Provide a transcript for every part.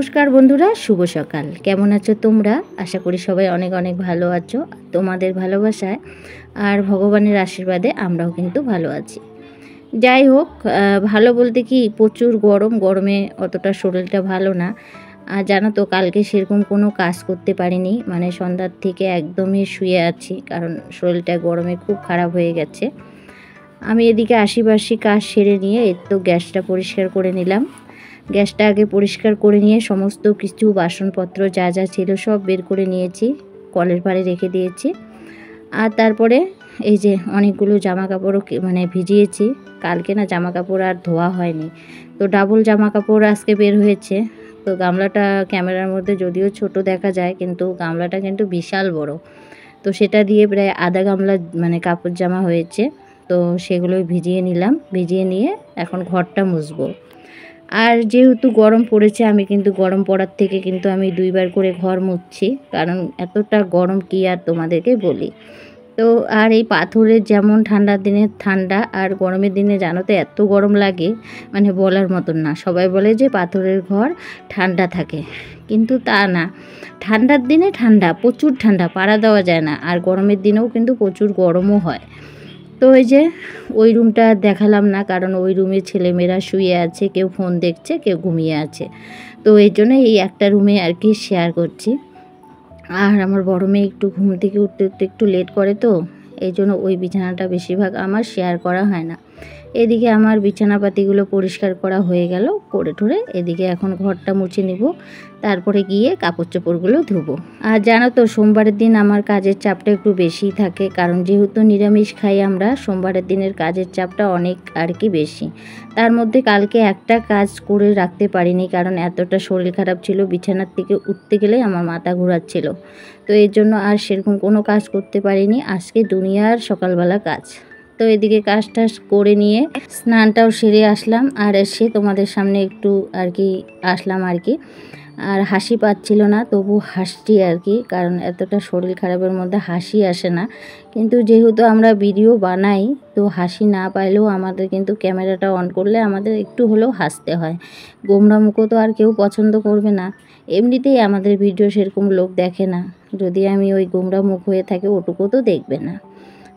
নমস্কার বন্ধুরা, শুভ সকাল। কেমন আছো তোমরা? আশা করি সবাই অনেক অনেক ভালো আছো। তোমাদের ভালোবাসায় আর ভগবানের আশীর্বাদে আমরাও কিন্তু ভালো আছি। যাই হোক, ভালো বলতে কি, প্রচুর গরমে অতটা শরীরটা ভালো না। আর জানো তো, কালকে সেরকম কোনো কাজ করতে পারিনি, মানে সন্ধ্যার থেকে একদমই শুয়ে আছি, কারণ শরীরটা গরমে খুব খারাপ হয়ে গেছে। আমি এদিকে আশিবাসি কাজ সেরে নিয়ে তো গ্যাসটা পরিষ্কার করে নিলাম। গ্যাসটা আগে পরিষ্কার করে নিয়ে সমস্ত কিছু বাসনপত্র যা যা ছিল সব বের করে নিয়েছি, কলের পাড়ে রেখে দিয়েছি। আর তারপরে এই যে অনেকগুলো জামা কাপড়ও মানে ভিজিয়েছি। কালকে না জামা কাপড় আর ধোয়া হয়নি, তো ডাবল জামা কাপড় আজকে বের হয়েছে। তো গামলাটা ক্যামেরার মধ্যে যদিও ছোট দেখা যায়, কিন্তু গামলাটা কিন্তু বিশাল বড়। তো সেটা দিয়ে প্রায় আধা গামলা মানে কাপড় জামা হয়েছে। তো সেগুলোই ভিজিয়ে নিলাম, ভিজিয়ে নিয়ে এখন ঘরটা মুছবো। আর যেহেতু গরম পড়েছে, আমি কিন্তু গরম পড়ার থেকে কিন্তু আমি 2বার করে ঘর মুছছি, কারণ এতটা গরম কি আর তোমাদেরকে বলি। তো আর এই পাথরের যেমন ঠান্ডার দিনে ঠান্ডা, আর গরমের দিনে জানো তো এত গরম লাগে, মানে বলার মতন না। সবাই বলে যে পাথরের ঘর ঠান্ডা থাকে, কিন্তু তা না। ঠান্ডার দিনে ঠান্ডা, প্রচুর ঠান্ডা, পাড়া দেওয়া যায় না। আর গরমের দিনেও কিন্তু প্রচুর গরমও হয়। তো ওই যে ওই রুমটা দেখালাম না, কারণ ওই রুমে ছেলেমেয়েরা শুয়ে আছে, কেউ ফোন দেখছে, কেউ ঘুমিয়ে আছে। তো এই জন্য এই একটা রুমে আর কি শেয়ার করছি। আর আমার বড় মেয়ে একটু ঘুম থেকে উঠতে উঠতে একটু লেট করে, তো এই জন্য ওই বিছানাটা বেশিরভাগ আমার শেয়ার করা হয় না। এদিকে আমার বিছানাপাতিগুলো পরিষ্কার করা হয়ে গেল, করে ঠরে এদিকে এখন ঘরটা মুছে নিব, তারপরে গিয়ে কাপড় চোপড়গুলো ধুবো। আর জানো তো, সোমবারের দিন আমার কাজের চাপটা একটু বেশিই থাকে, কারণ যেহেতু নিরামিষ খাই আমরা, সোমবারের দিনের কাজের চাপটা অনেক আর কি বেশি। তার মধ্যে কালকে একটা কাজ করে রাখতে পারিনি, কারণ এতটা শরীর খারাপ ছিল, বিছানার থেকে উঠতে গেলে আমার মাথা ঘোরাচ্ছিল। তো এর জন্য আর সেরকম কোনো কাজ করতে পারিনি। আজকে দুনিয়ার সকালবেলা কাজ। তো এদিকে কাজ টাজ করে নিয়ে স্নানটাও সেরে আসলাম, আর এসে তোমাদের সামনে একটু আর কি আসলাম আর কি। আর হাসি পাচ্ছিল না, তবু হাসছি আর কি, কারণ এতটা শরীর খারাপের মধ্যে হাসি আসে না। কিন্তু যেহেতু আমরা ভিডিও বানাই, তো হাসি না পাইলেও আমাদের কিন্তু ক্যামেরাটা অন করলে আমাদের একটু হলেও হাসতে হয়। গোমরা মুখও তো আর কেউ পছন্দ করবে না। এমনিতেই আমাদের ভিডিও সেরকম লোক দেখে না, যদি আমি ওই গোমরা মুখ হয়ে থাকি ওটুকু তো দেখবে না।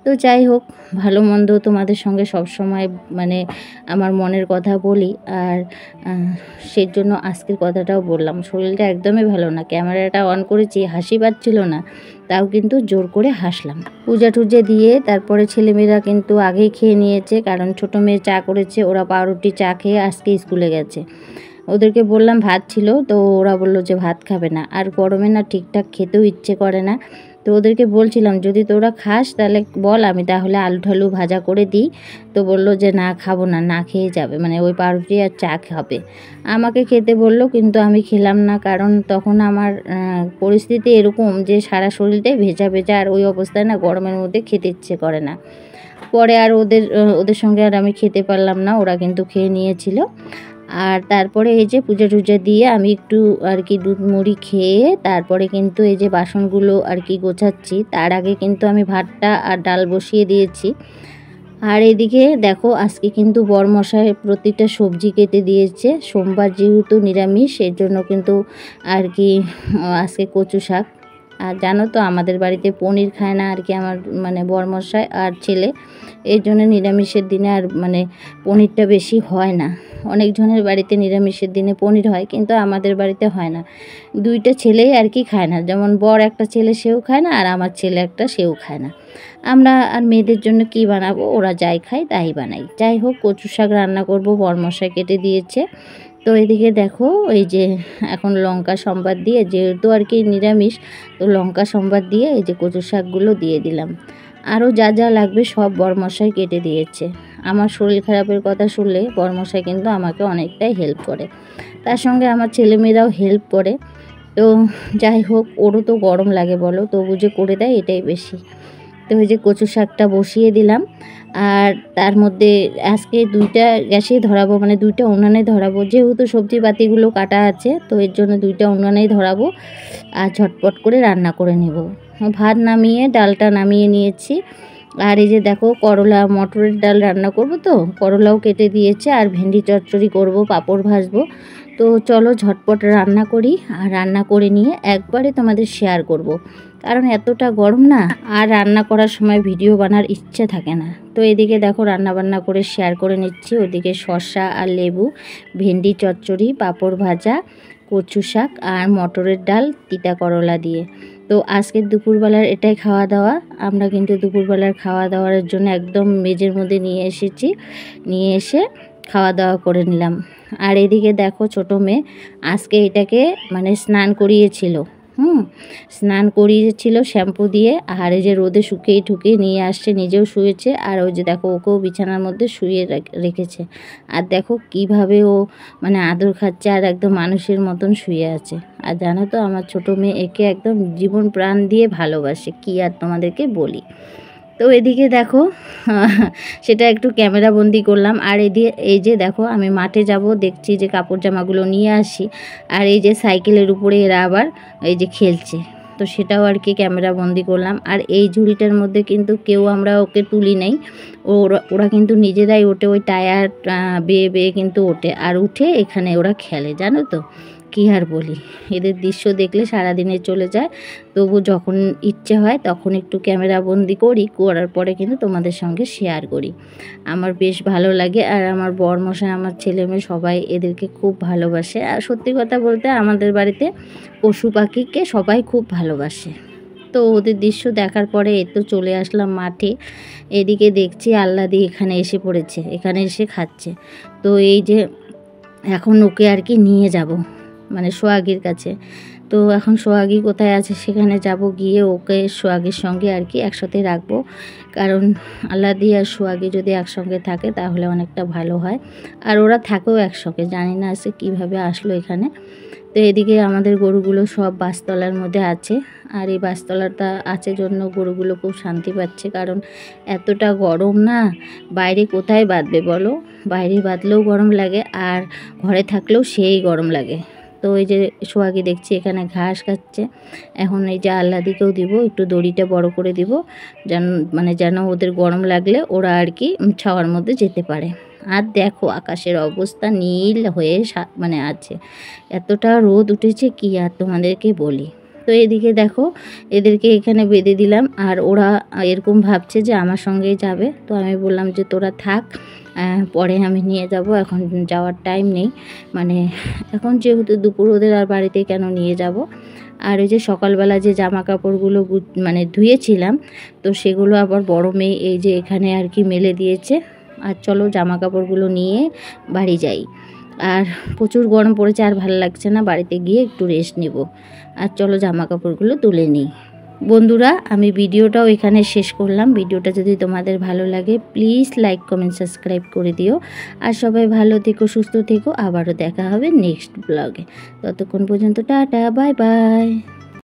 তো যাই হোক, ভালো মন্দ তোমাদের সঙ্গে সব সময় মানে আমার মনের কথা বলি, আর সেই জন্য আজকের কথাটাও বললাম। শরীরটা একদমই ভালো না, ক্যামেরাটা অন করেছি, হাসি পাচ্ছিল না, তাও কিন্তু জোর করে হাসলাম। পূজা টুজা দিয়ে তারপরে ছেলেমেয়েরা কিন্তু আগেই খেয়ে নিয়েছে, কারণ ছোটো মেয়ে চা করেছে, ওরা পাউরুটি চা খেয়ে আজকে স্কুলে গেছে। ওদেরকে বললাম ভাত ছিল, তো ওরা বললো যে ভাত খাবে না। আর গরমে না ঠিকঠাক খেতেও ইচ্ছে করে না। তো ওদেরকে বলছিলাম যদি তোরা খাস তাহলে বল, আমি তাহলে আলু ঠালু ভাজা করে দিই। তো বললো যে না খাবো না, না খেয়ে যাবে, মানে ওই পাউরুটি আর চা খাবে। আমাকে খেতে বললো, কিন্তু আমি খেলাম না, কারণ তখন আমার পরিস্থিতি এরকম যে সারা শরীরটাই ভেজা ভেজা, আর ওই অবস্থায় না গরমের মধ্যে খেতে ইচ্ছে করে না। পরে আর ওদের সঙ্গে আর আমি খেতে পারলাম না, ওরা কিন্তু খেয়ে নিয়েছিল। আর তারপরে এই যে পূজা টুজা দিয়ে আমি একটু আর কি দুধ মুড়ি খেয়ে তারপরে কিন্তু এই যে বাসনগুলো আর কি গোছাচ্ছি। তার আগে কিন্তু আমি ভাতটা আর ডাল বসিয়ে দিয়েছি। আর এদিকে দেখো, আজকে কিন্তু বরমশাই প্রতিটা সবজি কেটে দিয়েছে। সোমবার যেহেতু নিরামিষ, এর জন্য কিন্তু আর কি আজকে কচু শাক। আর জানো তো, আমাদের বাড়িতে পনির খায় না আর কি আমার মানে বরমশাই আর ছেলে, এর জন্য নিরামিষের দিনে আর মানে পনিরটা বেশি হয় না। অনেকজনের বাড়িতে নিরামিষের দিনে পনির হয়, কিন্তু আমাদের বাড়িতে হয় না। দুইটা ছেলেই আর কি খায় না, যেমন বর একটা ছেলে সেও খায় না, আর আমার ছেলে একটা সেও খায় না। আমরা আর মেয়েদের জন্য কি বানাবো, ওরা যাই খায় তাই বানাই। যাই হোক, কচু শাক রান্না করব, বরমশাই কেটে দিয়েছে। তো এদিকে দেখো, এই যে এখন লঙ্কা সম্বাদ দিয়ে, যেহেতু আর কি নিরামিষ, তো লঙ্কা সম্বাদ দিয়ে এই যে কচু শাকগুলো দিয়ে দিলাম। আরও যা যা লাগবে সব বরমশাই কেটে দিয়েছে। আমার শরীর খারাপের কথা শুনলে বরমশাই কিন্তু আমাকে অনেকটাই হেল্প করে, তার সঙ্গে আমার ছেলেমেয়েরাও হেল্প করে। তো যাই হোক, ওরও তো গরম লাগে বলো, তবু যে করে দেয় এটাই বেশি। তো ওই যে কচু শাকটা বসিয়ে দিলাম। আর তার মধ্যে আজকে 2টা গ্যাসেই ধরাবো, মানে 2টা উনানে ধরাবো, যেহেতু সবজি পাতিগুলো কাটা আছে, তো এর জন্য 2টা উনানেই ধরাবো, আর ঝটপট করে রান্না করে নেব। ভাত নামিয়ে ডালটা নামিয়ে নিয়েছি। আর এই যে দেখো, করলা মটরের ডাল রান্না করব, তো করলাও কেটে দিয়েছে, আর ভেন্ডি চচ্চড়ি করব, পাঁপড় ভাজবো। তো চলো ঝটপট রান্না করি, আর রান্না করে নিয়ে একবারে তোমাদের শেয়ার করব। কারণ এতটা গরম না, আর রান্না করার সময় ভিডিও বানার ইচ্ছে থাকে না। তো এদিকে দেখো রান্না বান্না করে শেয়ার করে নিচ্ছি। ওদিকে শসা আর লেবু, ভেন্ডি চচ্চড়ি, পাঁপড় ভাজা, কচু শাক আর মটরের ডাল তিতা করলা দিয়ে। তো আজকের দুপুরবেলার এটাই খাওয়া দাওয়া। আমরা কিন্তু দুপুরবেলার খাওয়া দাওয়ার জন্য একদম মেজের মধ্যে নিয়ে এসেছি, নিয়ে এসে খাওয়া দাওয়া করে নিলাম। আর এদিকে দেখো ছোট মেয়ে আজকে এটাকে মানে স্নান করিয়েছিল, স্নান করিয়েছিল শ্যাম্পু দিয়ে। আর এই যে রোদে শুকিয়ে ঠুকিয়ে নিয়ে আসছে, নিজেও শুয়েছে। আর ওই যে দেখো ওকেও বিছানার মধ্যে শুয়ে রেখেছে। আর দেখো কিভাবে ও মানে আদর খাচ্ছে, আর একদম মানুষের মতন শুয়ে আছে। আর জানো তো আমার ছোট মেয়ে একে একদম জীবন প্রাণ দিয়ে ভালোবাসে, কি আর তোমাদেরকে বলি। তো এদিকে দেখো সেটা একটু ক্যামেরা বন্দি করলাম। আর এই যে দেখো আমি মাঠে যাব, দেখছি যে কাপড় জামাগুলো নিয়ে আসি। আর এই যে সাইকেলের উপরে এরা আবার এই যে খেলছে, তো সেটাও আর কি ক্যামেরা বন্দি করলাম। আর এই ঝুড়িটার মধ্যে কিন্তু কেউ আমরা ওকে তুলি নেই, ওরা কিন্তু নিজেরাই ওঠে, ওই টায়ার বেয়ে বেয়ে কিন্তু ওঠে, আর উঠে এখানে ওরা খেলে। জানো তো কী আর বলি, এদের দৃশ্য দেখলে সারাদিনে চলে যায়। তবু যখন ইচ্ছে হয় তখন একটু ক্যামেরা বন্দি করার পরে কিন্তু তোমাদের সঙ্গে শেয়ার করি। আমার বেশ ভালো লাগে। আর আমার বরমশাই, আমার ছেলে মেয়ে সবাই এদেরকে খুব ভালোবাসে। আর সত্যি কথা বলতে আমাদের বাড়িতে পশু পাখিকে সবাই খুব ভালোবাসে। তো ওদের দৃশ্য দেখার পরে এই তো চলে আসলাম মাঠে। এদিকে দেখছি আল্লাদি এখানে এসে পড়েছে, এখানে এসে খাচ্ছে। তো এই যে এখন ওকে আর কি নিয়ে যাব মানে সোহাগীর কাছে। তো এখন সোহাগী কোথায় আছে সেখানে যাব, গিয়ে ওকে সোহাগীর সঙ্গে আর কি একসাথে রাখবো। কারণ আল্লাদি আর সোহাগী যদি একসঙ্গে থাকে তাহলে অনেকটা ভালো হয়। আর ওরা থাকেও একসঙ্গে, জানি না আজকে কীভাবে আসলো এখানে। তো এদিকে আমাদের গরুগুলো সব বাসতলার মধ্যে আছে। আর এই বাসতলাটা আছে জন্য গরুগুলো খুব শান্তি পাচ্ছে। কারণ এতটা গরম না, বাইরে কোথায় বাঁধবে বলো, বাইরে বাঁধলেও গরম লাগে, আর ঘরে থাকলেও সেই গরম লাগে। তো এই যে সোহাগী দেখছি এখানে ঘাস খাচ্ছে। এখন এই যে আল্লাদিকেও দিব, একটু দড়িটা বড় করে দিব, যেন ওদের গরম লাগলে ওরা আর কি ছাওয়ার মধ্যে যেতে পারে। আর দেখো আকাশের অবস্থা নীল হয়ে মানে আছে, এতটা রোদ উঠেছে কি আর তোমাদেরকে বলি। তো এদিকে দেখো এদেরকে এখানে বেঁধে দিলাম। আর ওরা এরকম ভাবছে যে আমার সঙ্গেই যাবে। তো আমি বললাম যে তোরা থাক, পরে আমি নিয়ে যাব, এখন যাওয়ার টাইম নেই। মানে এখন যেহেতু দুপুর, ওদের আর বাড়িতে কেন নিয়ে যাব। আর ওই যে সকালবেলা যে জামা কাপড়গুলো মানে ধুয়েছিলাম, তো সেগুলো আবার বড় মেয়ে এই যে এখানে আর কি মেলে দিয়েছে। আর চলো জামা কাপড়গুলো নিয়ে বাড়ি যাই। আর প্রচুর গরম পড়েছে, আর ভালো লাগছে না, বাড়িতে গিয়ে একটু রেস্ট নিব। আর চলো জামা কাপড়গুলো তুলে নিই। বন্ধুরা আমি ভিডিওটাও এখানে শেষ করলাম। ভিডিওটা যদি তোমাদের ভালো লাগে প্লিজ লাইক কমেন্ট সাবস্ক্রাইব করে দিও। আর সবাই ভালো থেকো, সুস্থ থেকো। আবারও দেখা হবে নেক্সট ব্লগে। ততক্ষণ পর্যন্ত টাটা, বাই বাই।